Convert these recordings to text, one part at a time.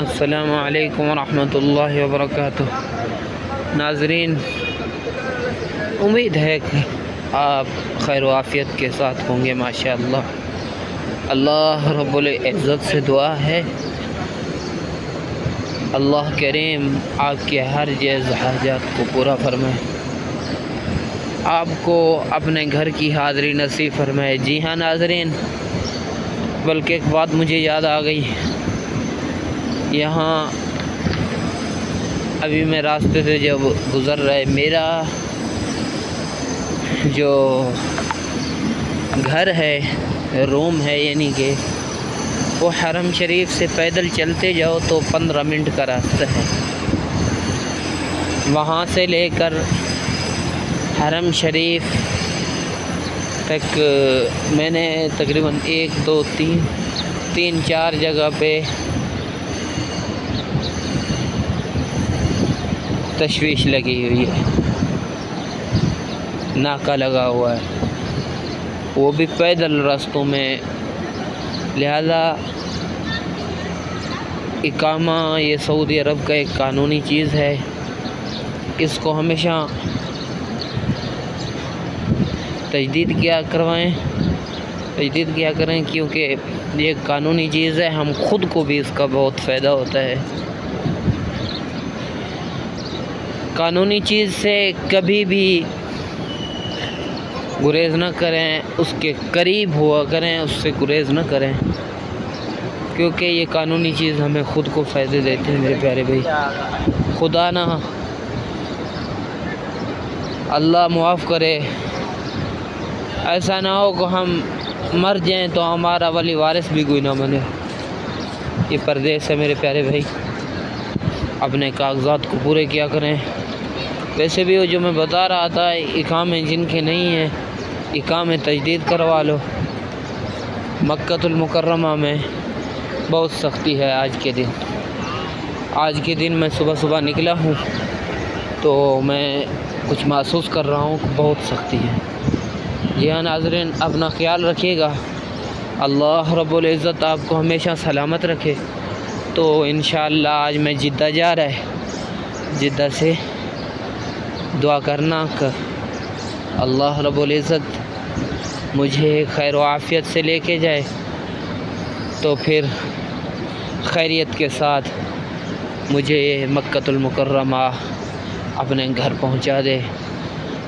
السلام علیکم ورحمۃ اللہ وبرکاتہ۔ ناظرین، امید ہے کہ آپ خیر و عافیت کے ساتھ ہوں گے ماشاءاللہ۔ اللہ رب العزت سے دعا ہے اللہ کریم آپ کے ہر جائز حاجات کو پورا فرمائے، آپ کو اپنے گھر کی حاضری نصیب فرمائے۔ جی ہاں ناظرین، بلکہ ایک بات مجھے یاد آ گئی، یہاں ابھی میں راستے سے جب گزر رہے، میرا جو گھر ہے، روم ہے، یعنی کہ وہ حرم شریف سے پیدل چلتے جاؤ تو 15 منٹ کا راستہ ہے۔ وہاں سے لے کر حرم شریف تک میں نے تقریباً 1 2 3 4 جگہ پہ تشویش لگی ہوئی ہے، ناکہ لگا ہوا ہے، وہ بھی پیدل راستوں میں۔ لہذا اقامہ یہ سعودی عرب کا ایک قانونی چیز ہے، اس کو ہمیشہ تجدید کیا کریں، کیونکہ یہ ایک قانونی چیز ہے، ہم خود کو بھی اس کا بہت فائدہ ہوتا ہے۔ قانونی چیز سے کبھی بھی گریز نہ کریں، اس کے قریب ہوا کریں، اس سے گریز نہ کریں، کیونکہ یہ قانونی چیز ہمیں خود کو فائدے دیتے ہیں میرے پیارے بھائی۔ خدا نہ اللہ معاف کرے، ایسا نہ ہو کہ ہم مر جائیں تو ہمارا ولی وارث بھی کوئی نہ بنے۔ یہ پردیس ہے میرے پیارے بھائی، اپنے کاغذات کو پورے کیا کریں۔ ویسے بھی وہ جو میں بتا رہا تھا، اقامے جن کے نہیں ہیں، اقامے تجدید کروا لو۔ مکۃ المکرمہ میں بہت سختی ہے آج کے دن میں صبح نکلا ہوں تو میں کچھ محسوس کر رہا ہوں کہ بہت سختی ہے۔ جی ہاں ناظرین، اپنا خیال رکھیے گا، اللہ رب العزت آپ کو ہمیشہ سلامت رکھے۔ تو انشاءاللہ آج میں جدہ جا رہا ہے، جدہ سے دعا کرنا کہ اللہ رب العزت مجھے خیر و عافیت سے لے کے جائے، تو پھر خیریت کے ساتھ مجھے مکۃ المکرمہ اپنے گھر پہنچا دے۔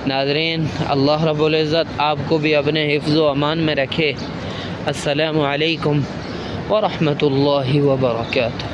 ناظرین، اللہ رب العزت آپ کو بھی اپنے حفظ و امان میں رکھے۔ السلام علیکم ورحمۃ اللہ وبرکاتہ۔